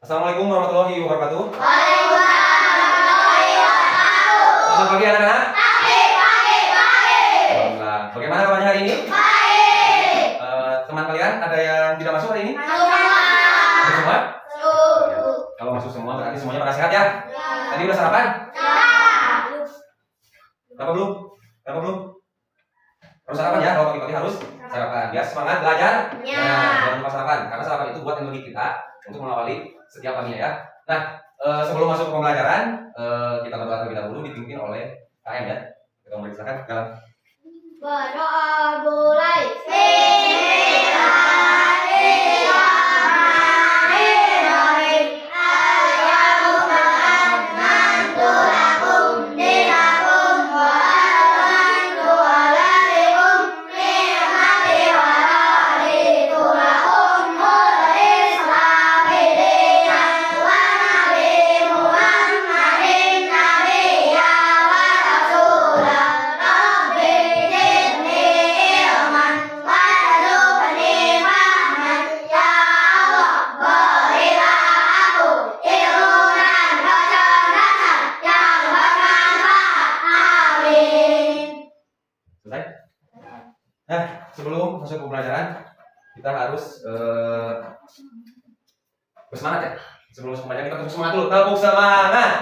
Assalamualaikum warahmatullahi wabarakatuh. Waalaikumsalam warahmatullahi wabarakatuh. Selamat pagi anak-anak. Pagi. Alhamdulillah. Bagaimana kabarnya hari ini? Baik. Teman kalian ada yang tidak masuk hari ini? Masuk semua. Masuk semua? Masuk. Kalau masuk semua berarti semuanya pada sehat ya? Tadi udah sarapan? Kenapa belum? Harus sarapan ya, kalau pagi-pagi harus sarapan. Biar semangat belajar. Ya. Nah, jangan lupa sarapan, karena sarapan itu buat energi kita untuk mengawali setiap paginya ya. Nah, sebelum masuk ke pembelajaran, kita berdoa terlebih dahulu dipimpin oleh KM ya. Kita mulai, silakan. Jalan. Berdoa mulai. Nah, sebelum masuk ke pembelajaran, kita harus bersemangat ya. Sebelum masuk ke pembelajaran, kita tepuk semangat dulu. Tepuk semangat.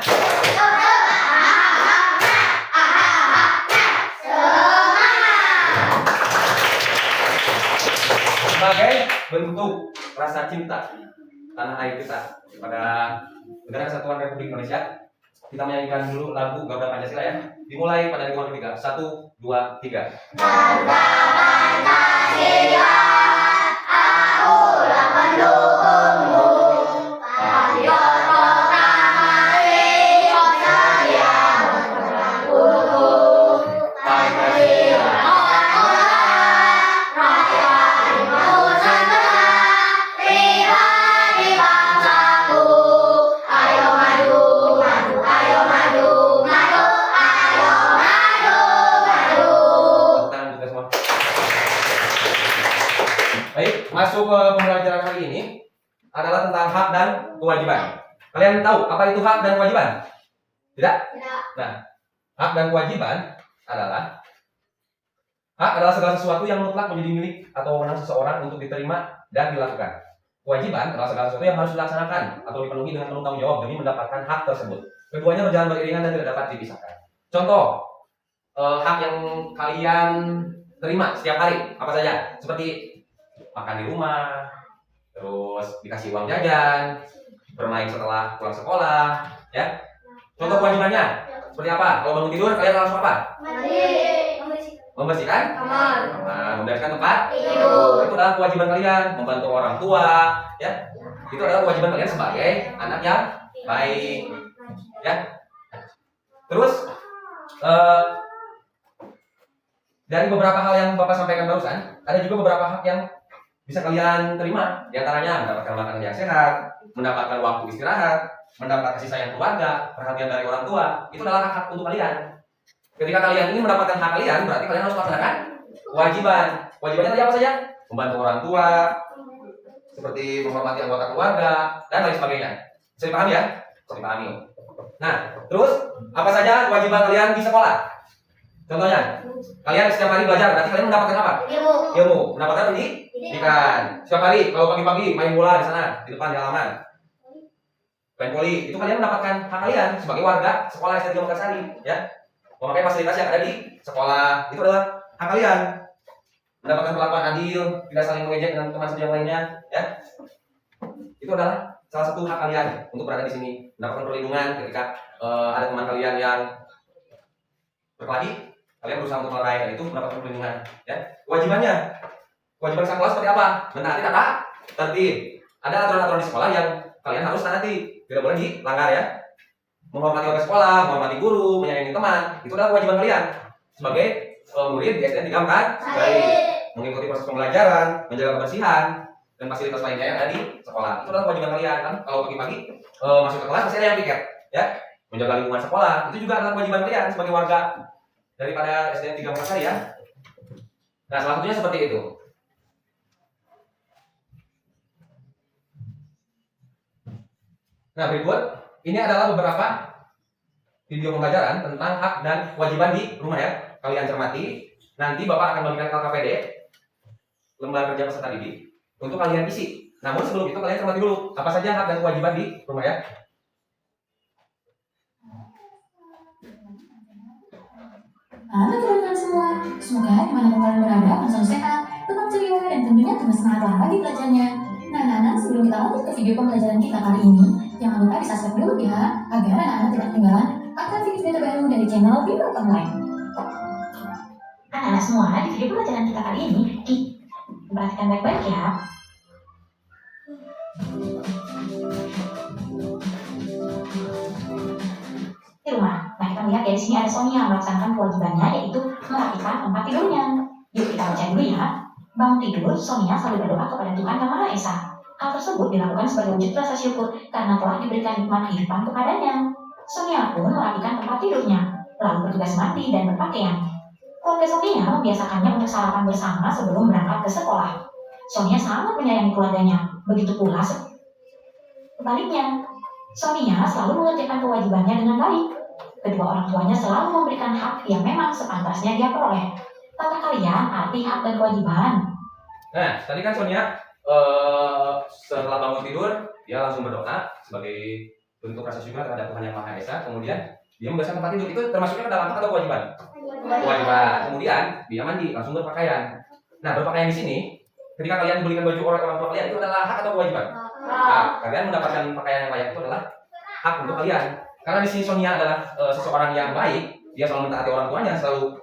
Sebagai bentuk rasa cinta tanah air kita kepada Negara Kesatuan Republik Indonesia, kita menyanyikan dulu lagu Garuda Pancasila ya. Dimulai pada hitungan ketiga. 1, 2, 3. Garuda Pancasila, akulah pendukungmu. Patriot proklamasi, saya memegang kuku. Pancasila rakyat Nusantara, pribadi bangsaku. Ayo maju, ayo maju. Tangan kita semua. Baik, masuk ke pembelajaran hari ini adalah tentang hak dan kewajiban. Kalian tahu apa itu hak dan kewajiban? Tidak? Nah, hak dan kewajiban adalah segala sesuatu yang mutlak menjadi milik atau wewenang seseorang untuk diterima dan dilakukan. Kewajiban adalah segala sesuatu yang harus dilaksanakan atau dipenuhi dengan penuh tanggung jawab demi mendapatkan hak tersebut. Keduanya berjalan beriringan dan tidak dapat dipisahkan. Contoh, hak yang kalian terima setiap hari apa saja? Seperti makan di rumah, terus dikasih uang jajan, bermain setelah pulang sekolah, ya. Contoh kewajibannya seperti apa? Kalau bangun tidur kalian langsung apa? Membersihkan kamar, membereskan tempat tidur. Itu adalah kewajiban kalian. Membantu orang tua, ya. Itu adalah kewajiban kalian sebagai anak yang baik, ya. Terus dari beberapa hal yang Bapak sampaikan barusan, ada juga beberapa hak yang bisa kalian terima. Di antaranya mendapatkan makanan yang sehat, mendapatkan waktu istirahat, mendapat kasih sayang keluarga, perhatian dari orang tua. Itu adalah hak-hak untuk kalian. Ketika kalian ingin mendapatkan hak kalian, berarti kalian harus melaksanakan kewajiban. Kewajibannya tadi apa saja? Membantu orang tua, seperti menghormati anggota keluarga, dan lain sebagainya. Bisa dipahami ya? Bisa dipahami. Nah, terus apa saja kewajiban kalian di sekolah? Contohnya, kalian setiap hari belajar, berarti kalian mendapatkan apa? Ilmu. Mendapatkan pendidikan. Setiap hari, kalau pagi-pagi main bola di sana, di depan di halaman, main voli, itu kalian mendapatkan hak kalian sebagai warga sekolah SD 3 Mekarsari, ya. Memakai fasilitas yang ada di sekolah, itu adalah hak kalian. Mendapatkan perlakuan adil, tidak saling mengejek dengan teman sejauh lainnya, ya. Itu adalah salah satu hak kalian untuk berada di sini, mendapatkan perlindungan ketika ada teman kalian yang berkelahi. Kalian berusaha untuk melerai, dan itu mendapatkan perlindungan, ya. Kewajiban sekolah seperti apa? Menaati tata tertib. Ada aturan-aturan di sekolah yang kalian harus taati, tidak boleh dilanggar, ya. Menghormati warga sekolah, menghormati guru, menyayangi teman, itu adalah kewajiban kalian sebagai murid di SD 3 Mekarsari. Mengikuti proses pembelajaran, menjaga kebersihan dan fasilitas lainnya yang ada di sekolah. Itu adalah kewajiban kalian, kan. Kalau pagi-pagi masuk ke kelas pasti ada yang piket, ya. Menjaga lingkungan sekolah, itu juga adalah kewajiban kalian sebagai warga daripada SD 3 Mekarsari, ya. Nah, salah satunya seperti itu. Nah, berikut ini adalah beberapa video pembelajaran tentang hak dan kewajiban di rumah ya. Kalian cermati. Nanti Bapak akan memberikan LKPD, lembar kerja peserta didik, untuk kalian isi. Namun sebelum itu kalian cermati dulu apa saja hak dan kewajiban di rumah ya. Halo teman-teman semua, semoga dimanapun kalian berada akan selalu sehat, tetap ceria, dan tentunya terus semangat lagi belajarnya. Nah, anak-anak, sebelum kita lanjut ke video pembelajaran kita kali ini, jangan lupa di-subscribe dulu ya, agar anak-anak tidak ketinggalan akan video terbaru dari channel Bimbel Online. Anak-anak semua, di video pembelajaran kita kali ini, perhatikan baik-baik ya. Di rumah. Nah, kita melihat ya di sini ada Sonia melaksanakan kewajibannya yaitu merapikan tempat tidurnya. Yuk kita baca dulu ya. Bangun tidur, Sonia selalu berdoa kepada Tuhan Yang Maha Esa. Hal tersebut dilakukan sebagai wujud rasa syukur karena telah diberikan nikmat kehidupan kepadanya. Sonia pun merapikan tempat tidurnya, lalu bertugas mandi dan berpakaian. Keluarga Sonia membiasakannya untuk sarapan bersama sebelum berangkat ke sekolah. Sonia sangat menyayangi keluarganya, begitu pula sebaliknya. Sonia selalu mengerjakan kewajibannya dengan baik. Kedua orang tuanya selalu memberikan hak yang memang sepantasnya dia peroleh. Tahukah kalian arti hak dan kewajiban? Nah, tadi kan Sonia setelah bangun tidur, dia langsung berdoa sebagai bentuk rasa syukur terhadap Tuhan Yang Maha Esa. Kemudian dia membersihkan tempat tidur. Itu termasuknya ke dalam hak atau kewajiban? Kewajiban. Kemudian dia mandi, langsung berpakaian. Nah, berpakaian di sini, ketika kalian dibelikan baju oleh orang tua kalian, itu adalah hak atau kewajiban? Nah, kalian mendapatkan pakaian yang layak itu adalah hak untuk kalian. Karena di sini Sonia adalah seseorang yang baik, dia selalu mentaati orang tuanya, selalu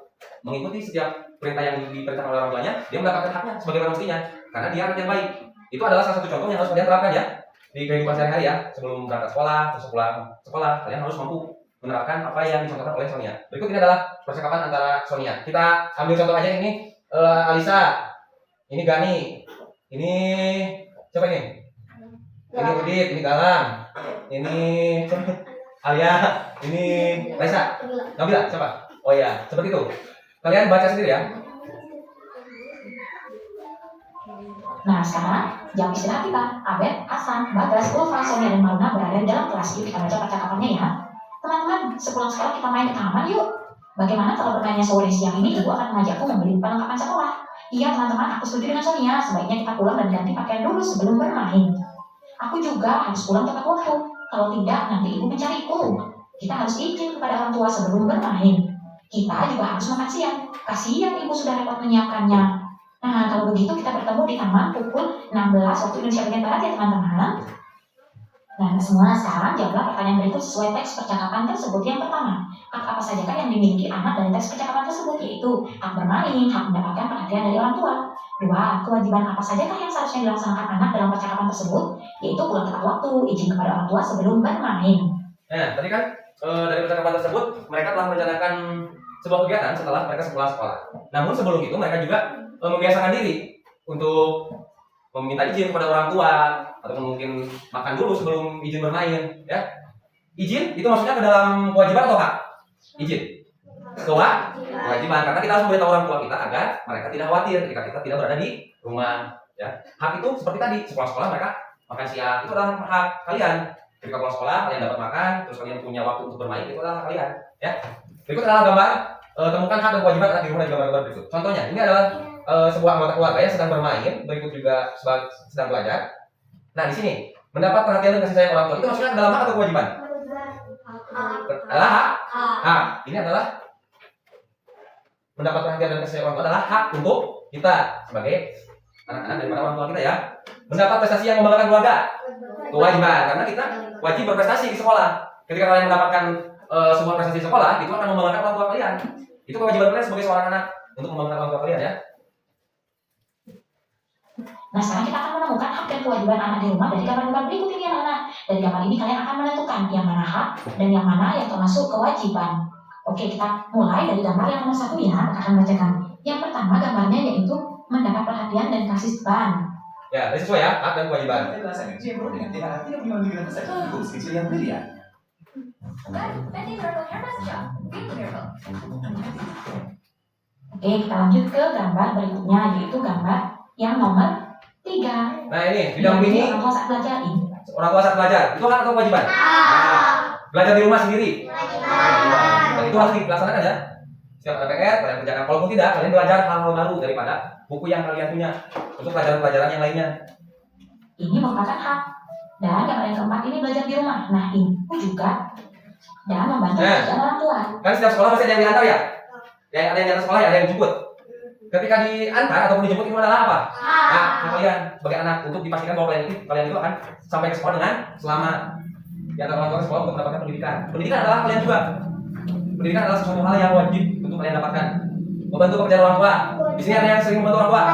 mengikuti setiap perintah yang diperintahkan oleh orang tuanya, dia mendapatkan haknya sebagai orang mestinya. Karena dia anak yang baik. Itu adalah salah satu contoh yang harus kalian terapkan ya di kehidupan sehari-hari ya. Sebelum berangkat sekolah, terus pulang sekolah, kalian harus mampu menerapkan apa yang dicontohkan oleh Sonia. Berikut ini adalah percakapan antara Sonia. Kita ambil contoh aja ini Alisa, ini Gani, ini siapa ini? Ini Udit, ini Galang, ini Alia, ini Raisa, Nabila, siapa? Oh iya, seperti itu. Kalian baca sendiri ya. Nah, sekarang jam istirahat kita. Abed, Hasan, Bagas, Ulfa, Sonia, dan Maruna berada di dalam kelas. Yuk kita baca percakapannya ya. Teman-teman, sepulang sekolah kita main ke taman yuk. Bagaimana kalau bermainnya sore siang ini ibu akan mengajakku membeli perlengkapan sekolah? Iya teman-teman, aku setuju dengan Sonia. Sebaiknya kita pulang dan ganti pakaian dulu sebelum bermain. Aku juga harus pulang tepat waktu. Kalau tidak, nanti ibu mencariku. Kita harus izin kepada orang tua sebelum bermain. Kita juga harus makan siang. Kasihan ibu sudah repot menyiapkannya. Nah, kalau begitu kita bertemu di taman pukul 16 waktu Indonesia bagian Barat ya teman-teman. Nah, semua sekarang jawablah pertanyaan berikut sesuai teks percakapan tersebut. Yang pertama, hak apa sajakah yang dimiliki anak dari teks percakapan tersebut? Yaitu hak bermain, hak mendapatkan perhatian dari orang tua. Dua, kewajiban apa sajakah yang seharusnya dilaksanakan anak dalam percakapan tersebut? Yaitu pulang tepat waktu, izin kepada orang tua sebelum bermain. Nah, tadi kan dari percakapan tersebut mereka telah merencanakan sebuah kegiatan setelah mereka sekolah. Namun sebelum itu mereka juga membiasakan diri untuk meminta izin kepada orang tua atau mungkin makan dulu sebelum izin bermain ya. Izin itu maksudnya ke dalam kewajiban atau hak? Izin. Kewajiban, karena kita harus memberitahu orang tua kita agar mereka tidak khawatir ketika kita tidak berada di rumah ya. Hak itu seperti tadi, sekolah mereka makan siang, itu adalah hak kalian. Ketika pulang sekolah kalian dapat makan, terus kalian punya waktu untuk bermain, itu adalah hak kalian ya. Berikut adalah gambar temukan hak dan kewajiban anak di rumah di gambar-gambar berikut. Contohnya, ini adalah sebuah anggota keluarga yang sedang bermain, berikut juga sedang belajar. Nah, di sini mendapat perhatian dan kasih sayang orang tua itu maksudnya dalam hak atau kewajiban? Adalah hak. Ini adalah mendapat perhatian dan kasih sayang orang tua adalah hak untuk kita sebagai anak-anak daripada orang tua kita ya. Mendapat prestasi yang membanggakan keluarga, kewajiban, karena kita wajib berprestasi di sekolah. Ketika kalian mendapatkan sebuah prestasi di sekolah, itu akan membanggakan orang tua kalian. Itu kewajiban kalian sebagai seorang anak untuk membanggakan orang tua kalian ya. Nah, sekarang kita akan menemukan hak dan kewajiban anak di rumah dari gambar-gambar berikut ini anak-anak. Dari gambar ini kalian akan menentukan yang mana hak dan yang mana yang termasuk kewajiban. Oke, kita mulai dari gambar yang nomor 1 ya, kita akan bacakan. Yang pertama gambarnya yaitu mendapat perhatian dan kasih sayang. Ya, ini sesuai ya, hak dan kewajiban. Oke, kita lanjut ke gambar berikutnya yaitu gambar yang nomor 3. Nah, ini didampingi orang tua saat belajar ini. orang tua saat belajar, itu hak atau kewajiban? Nah, belajar di rumah sendiri. Dan itu harus dilaksanakan ya. Setiap ada PR, kalian kerjakan. Kalaupun tidak, kalian belajar hal-hal baru daripada buku yang kalian punya untuk pelajaran-pelajaran yang lainnya. Ini merupakan hak. Dan yang keempat ini belajar di rumah. Nah, ini juga dan membantu pekerjaan orang tua. Kan setiap sekolah pasti ada yang diantar ya? Yang ada yang diantar sekolah ya, ada yang dijemput. Ketika diantar ataupun dijemput itu adalah apa? Nah, kalian sebagai anak untuk dipastikan bahwa kalian itu akan sampai ke sekolah dengan selamat. Diantar orang tua ke sekolah untuk mendapatkan pendidikan. Pendidikan adalah kalian juga. Pendidikan adalah sesuatu hal yang wajib untuk kalian dapatkan. Membantu pekerjaan orang tua. Di sini ada yang sering membantu orang tua?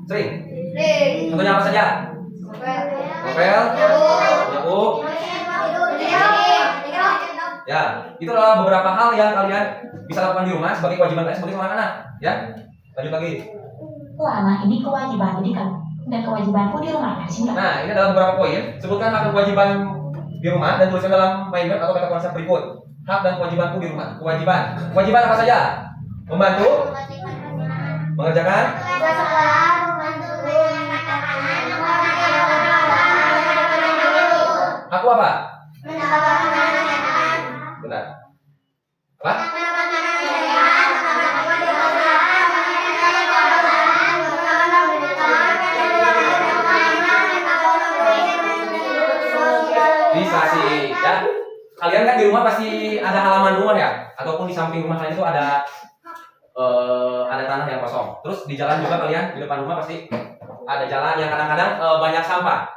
Sering. Contohnya apa saja? Novel, nyapu. Ya, itu adalah beberapa hal yang kalian bisa lakukan di rumah sebagai kewajiban kalian sebagai seorang anak. Ya, lanjut lagi. Wah, nah ini kewajiban. Jadi kan dan kewajibanku di rumah. Nah, ini adalah beberapa poin. Sebutkan hak dan kewajiban di rumah dan tuliskan dalam mind map atau kata konsep berikut. Hak dan kewajibanku di rumah. Kewajiban. Kewajiban apa saja? Membantu, mengerjakan, aku apa? Benar. Apa? Bisa sih, ya. Kalian kan di rumah pasti ada halaman rumah ya, ataupun di samping rumah kalian itu ada tanah yang kosong. Terus di jalan juga kalian di depan rumah pasti ada jalan yang kadang-kadang banyak sampah.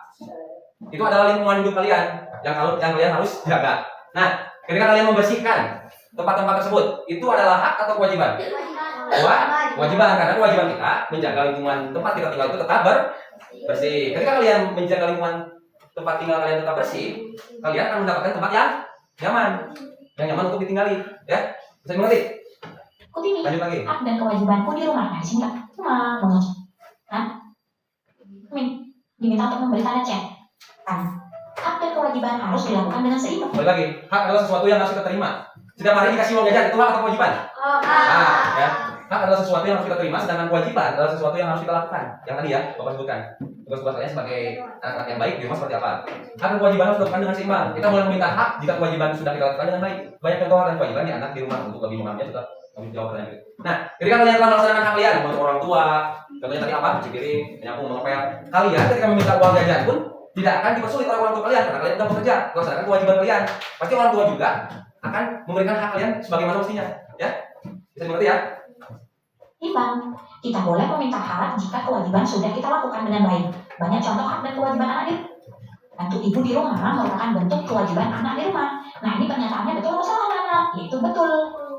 Itu adalah lingkungan hidup kalian yang kalian harus jaga. Nah, ketika kalian membersihkan tempat-tempat tersebut, itu adalah hak atau kewajiban? Kewajiban, karena kewajiban kita menjaga lingkungan tempat kita tinggal itu tetap bersih. Ketika kalian menjaga lingkungan tempat tinggal kalian tetap bersih, kalian akan mendapatkan tempat yang nyaman untuk ditinggali, ya. Bisa dimengerti? Kutimi, Lanjut lagi. hak dan kewajibanku di rumah. Nah, singkat. Cuma mengucapkan. Diminta untuk memberi tanda chat. Hak dan kewajiban harus dilakukan dengan seimbang. Balik lagi, hak adalah sesuatu yang harus kita terima. Setiap hari dikasih uang jajan, itu hak atau kewajiban? Ya. Hak adalah sesuatu yang harus kita terima, sedangkan kewajiban adalah sesuatu yang harus kita lakukan. Yang tadi ya, Bapak sebutkan. Tugas-tugas kalian sebagai anak-anak yang baik di rumah seperti apa? Hak dan kewajiban harus dilakukan dengan seimbang. Kita boleh meminta hak jika kewajiban sudah kita lakukan dengan baik. Banyak contoh hak dan kewajiban di anak di rumah untuk lebih memahaminya juga. Jawab pertanyaan itu. Nah, ketika kalian telah melaksanakan hak kalian, membantu orang tua, contohnya tadi apa? Cuci piring, menyapu, mengepel. Kalian ketika meminta uang jajan pun tidak akan dipersulit oleh orang tua kalian karena kalian sedang bekerja, melaksanakan kewajiban kalian. Pasti orang tua juga akan memberikan hak kalian sebagaimana mestinya, ya. Bisa dimengerti ya? Imbang. Kita boleh meminta hak jika kewajiban sudah kita lakukan dengan baik. Banyak contoh hak dan kewajiban anak di bantu ibu di rumah merupakan bentuk kewajiban anak di rumah. Nah, ini pernyataannya betul atau salah anak? Itu betul.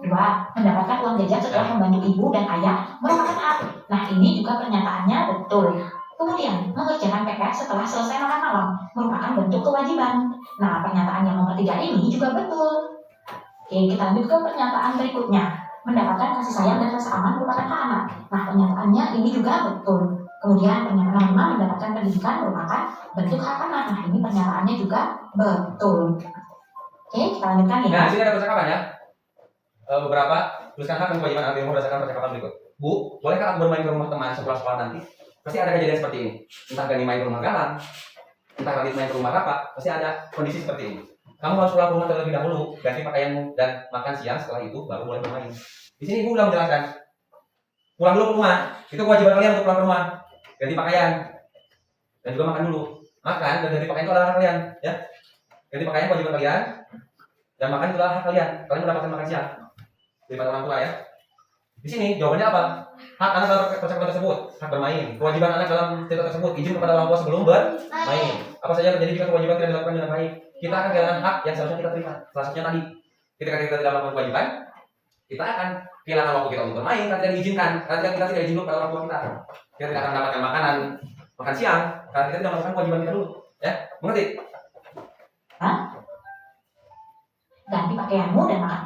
2. Mendapatkan uang jajan setelah membantu ibu dan ayah merupakan hak. Nah, ini juga pernyataannya betul. Kemudian, mengerjakan PR setelah selesai makan malam merupakan bentuk kewajiban. Nah, pernyataan yang nomor 3 ini juga betul. Oke, kita lanjut ke pernyataan berikutnya. Mendapatkan kasih sayang dan rasa aman merupakan hak anak. Nah, pernyataannya ini juga betul. Kemudian, pernyataan 5, mendapatkan pendidikan merupakan bentuk hak anak. Nah, ini pernyataannya juga betul. Oke, kita lanjutkan ya. Nah, di sini ada percakapan ya. Beberapa tuliskan hak dan kewajiban anak di rumah berdasarkan percakapan berikut. Bu, bolehkah aku bermain ke rumah teman setelah sekolah nanti? Pasti ada kejadian seperti ini. Entah Gani main ke rumah Galang, entah Radit main ke rumah Rafa, pasti ada kondisi seperti ini. Kamu harus pulang ke rumah terlebih dahulu, ganti pakaianmu dan makan siang. Setelah itu baru boleh bermain. Di sini ibu udah menjelaskan. Pulang dulu ke rumah. Itu kewajiban kalian untuk pulang ke rumah. Ganti pakaian dan juga makan dulu. Makan dan ganti pakaian itu adalah hak kalian, ya. Ganti pakaian kewajiban kalian dan makan itu adalah hak kalian. Kalian mendapatkan makan siang daripada orang tua, ya. Di sini jawabannya apa? Hak anak dalam percakapan tersebut, hak bermain. Kewajiban anak dalam cerita tersebut, izin kepada orang tua sebelum bermain. Apa saja yang terjadi jika kewajiban tidak dilakukan dengan baik? Kita akan kehilangan hak yang seharusnya kita terima. Salah satunya tadi, ketika kita tidak melakukan kewajiban, kita akan kehilangan waktu kita untuk bermain karena tidak diizinkan, karena kita tidak izin kepada orang tua kita. Kita tidak akan mendapatkan makan siang karena kita tidak melakukan kewajiban kita dulu. Ya, mengerti? Ganti pakaianmu dan makan.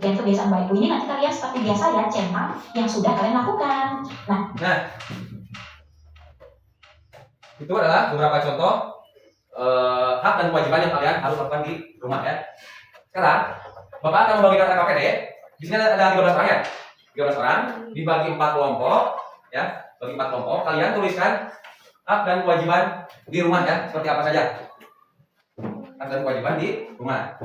Dan kebiasaan baikku ini nanti kalian seperti biasa ya, centang yang sudah kalian lakukan. Nah, itu adalah beberapa contoh hak dan kewajiban yang kalian harus lakukan di rumah, ya. Sekarang, Bapak akan membagikan KPD. Di sini ada 13 orang, ya. 13 orang dibagi 4 kelompok, ya. Bagi 4 kelompok, kalian tuliskan hak dan kewajiban di rumah ya, seperti apa saja? Hak dan kewajiban di rumah.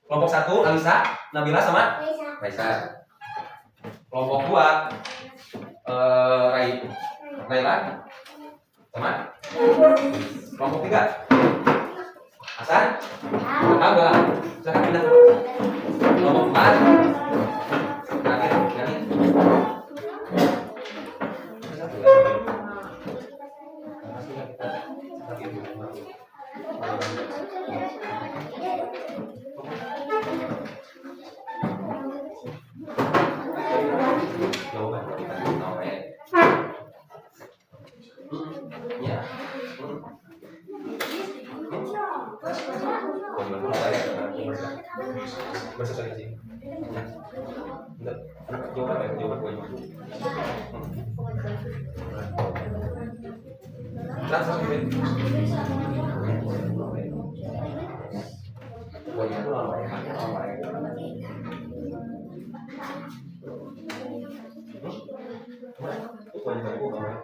Kelompok 1, Alisa, Nabila sama Raisa. Kelompok 2, Raila sama. Kelompok 3, Hasan, Abah. Silakan pindah. Kelompok 4, terakhir, Yani. Jawaban kita tahu ya. Ya. Bersosialisasi. Enggak. Jawaban apa? Jawaban kewajiban. Langsung gitu. Kewajiban itu apa ya? Kewajiban itu apa ya?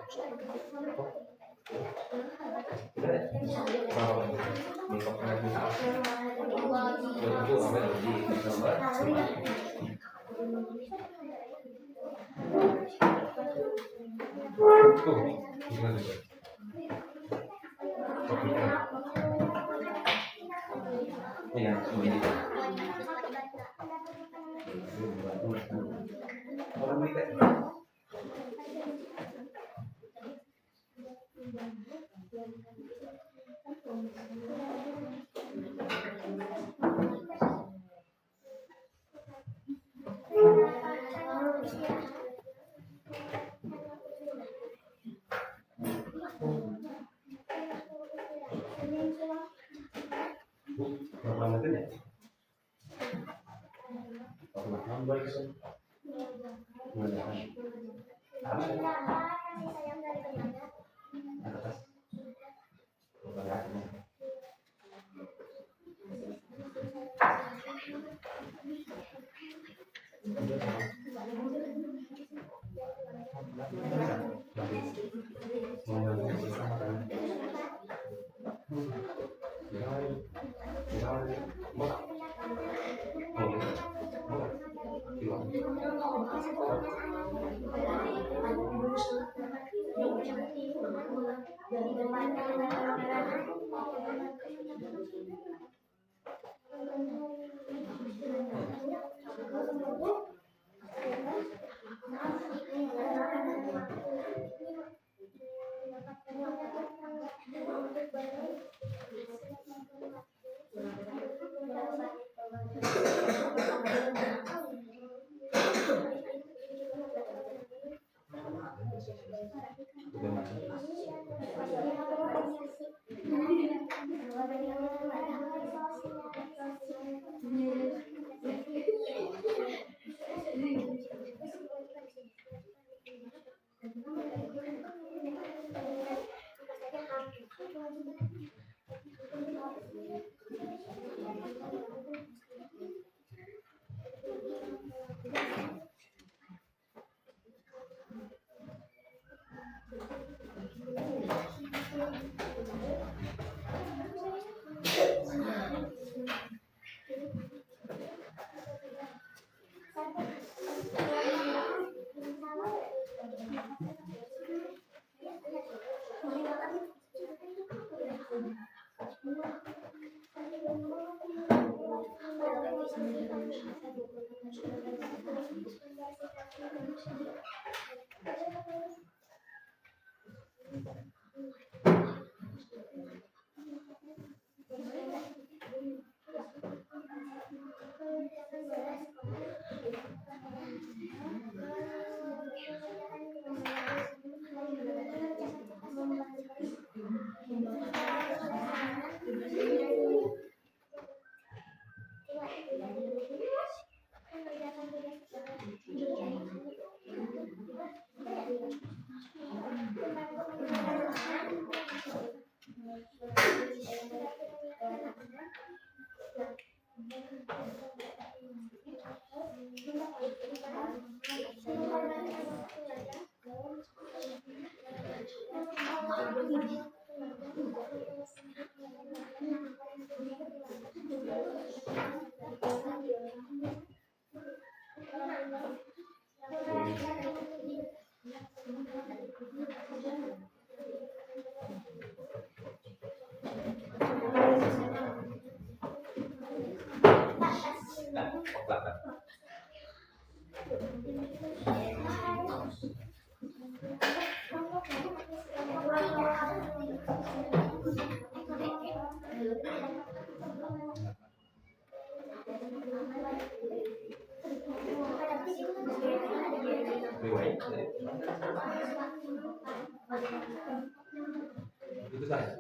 Itu sekali.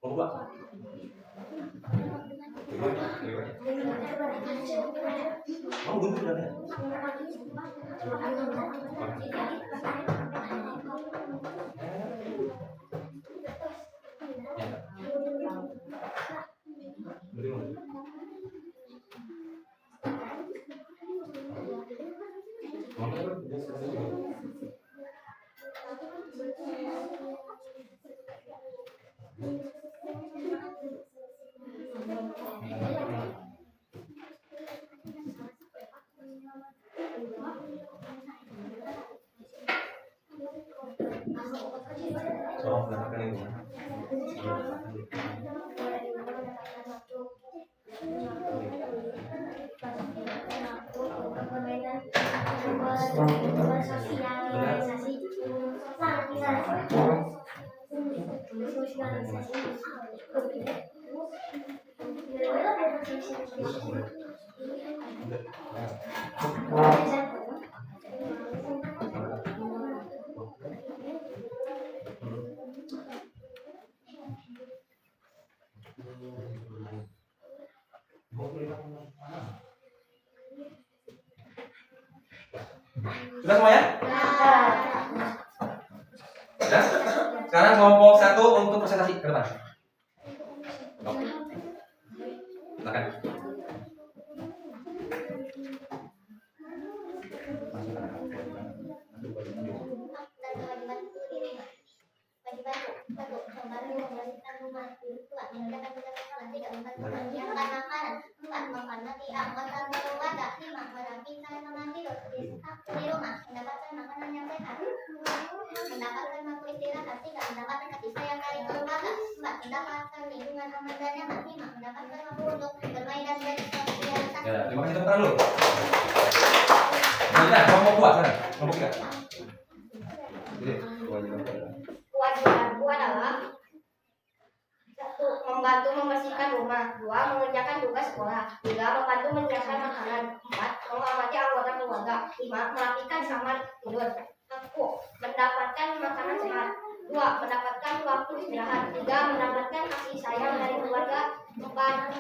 Mau buka? Kamu duduk udah ya? Tolong mendapatkan itu. Sudah semuanya? Sudah? Sekarang kelompok 1 untuk presentasi ke depan. Oke. Silakan. Mendapatkan waktu istirahat, tidak mendapatkan kasih sayang dari keluarga, mendapatkan lingkungan aman dan nyaman, mendapatkan waktu untuk bermain dan bersosialisasi. Ya, terima kasih tepuk tangan dulu. Nah, kelompok 2 sekarang. Kelompok 3. Jadi, Kewajibanku adalah 1. Membantu membersihkan rumah, 2. Mengerjakan tugas sekolah, 3. Membantu menyiapkan makanan, 4. Mengamati anggota keluarga, 5. Merapikan kamar tidur. Aku mendapatkan makanan sehat, 2. Mendapatkan waktu istirahat, 3. Mendapatkan kasih sayang dari keluarga, 4.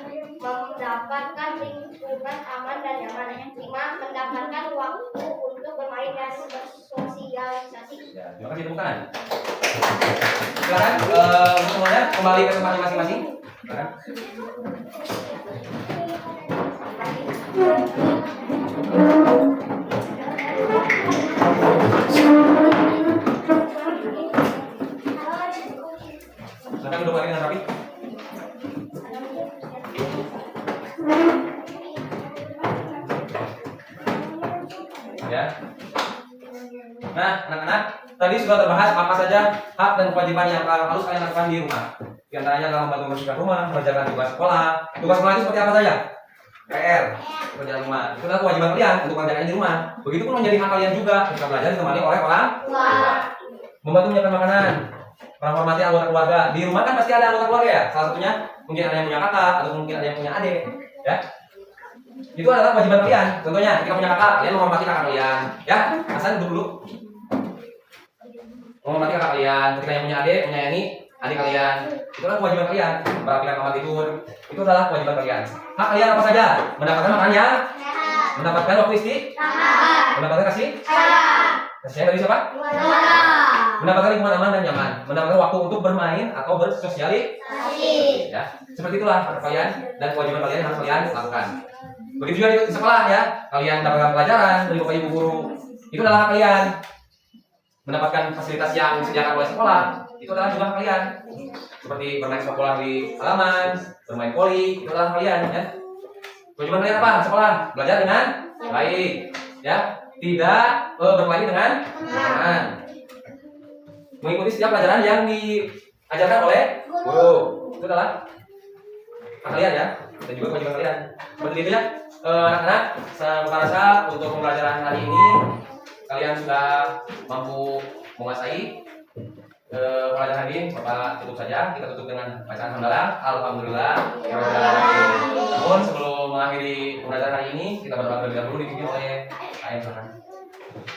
Mendapatkan lingkungan aman dan nyaman, 5. Mendapatkan waktu untuk bermain dan bersosialisasi. ya, terima kasih tepuk tangan. Silakan untuk semuanya kembali ke tempatnya masing-masing. Silakan. Silakan duduk lagi dengan rapi. Ya. Nah, anak-anak, tadi sudah terbahas apa saja hak dan kewajiban yang harus kalian lakukan di rumah. Di antaranya adalah membantu membersihkan rumah, mengerjakan tugas sekolah. Tugas sekolah itu seperti apa saja? PR, pekerjaan rumah. Itu adalah kewajiban kalian untuk mengerjakan di rumah. Begitupun menjadi hak kalian juga ketika belajar ditemani oleh orang tua. Membantu menyiapkan makanan, menghormati anggota keluarga. Di rumah kan pasti ada anggota keluarga ya. Salah satunya mungkin ada yang punya kakak atau mungkin ada yang punya adik, ya. Itu adalah kewajiban kalian. Contohnya ketika punya kakak, kalian menghormati kakak kalian, ya. Hasan duduk dulu. Menghormati kakak kalian. Ketika yang punya adik, menyayangi adik kalian. Itu adalah kewajiban kalian. Merapikan kamar tidur. Itu adalah kewajiban kalian. Hak kalian apa saja? Mendapatkan makanan yang mendapatkan waktu istirahat, mendapatkan kasih sayang dari siapa? Mendapatkan lingkungan aman dan nyaman, mendapatkan waktu untuk bermain atau bersosialisasi. Ya, seperti itulah hak kalian dan kewajiban kalian yang harus kalian lakukan. Begitu juga di sekolah ya, kalian mendapatkan pelajaran dari bapak ibu guru. Itu adalah hak kalian. Mendapatkan fasilitas yang disediakan oleh sekolah, itu adalah juga hak kalian. Seperti bermain sepak bola di halaman, bermain voli, itu adalah hak kalian ya. Kewajiban kalian apa? Sekolah, belajar dengan baik, ya. Tidak berkelahi dengan teman. Mengikuti setiap pelajaran yang diajarkan oleh guru. Itu adalah hak kalian ya, dan juga kewajiban kalian. Seperti itu ya, anak-anak. Saya merasa untuk pembelajaran hari ini kalian sudah mampu menguasai pelajaran hari ini. Bapak tutup saja. Kita tutup dengan bacaan hamdalah. Alhamdulillah. Namun sebelum mengakhiri pembelajaran hari ini, kita berdoa terlebih dahulu dipimpin oleh ayah.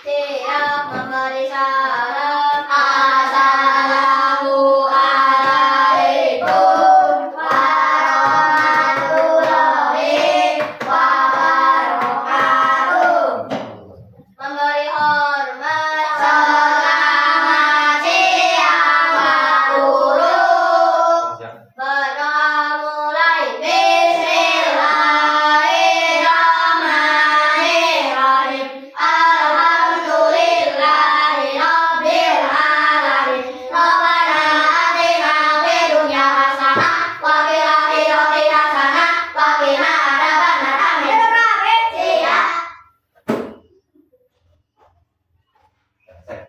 Siap memberi syarat.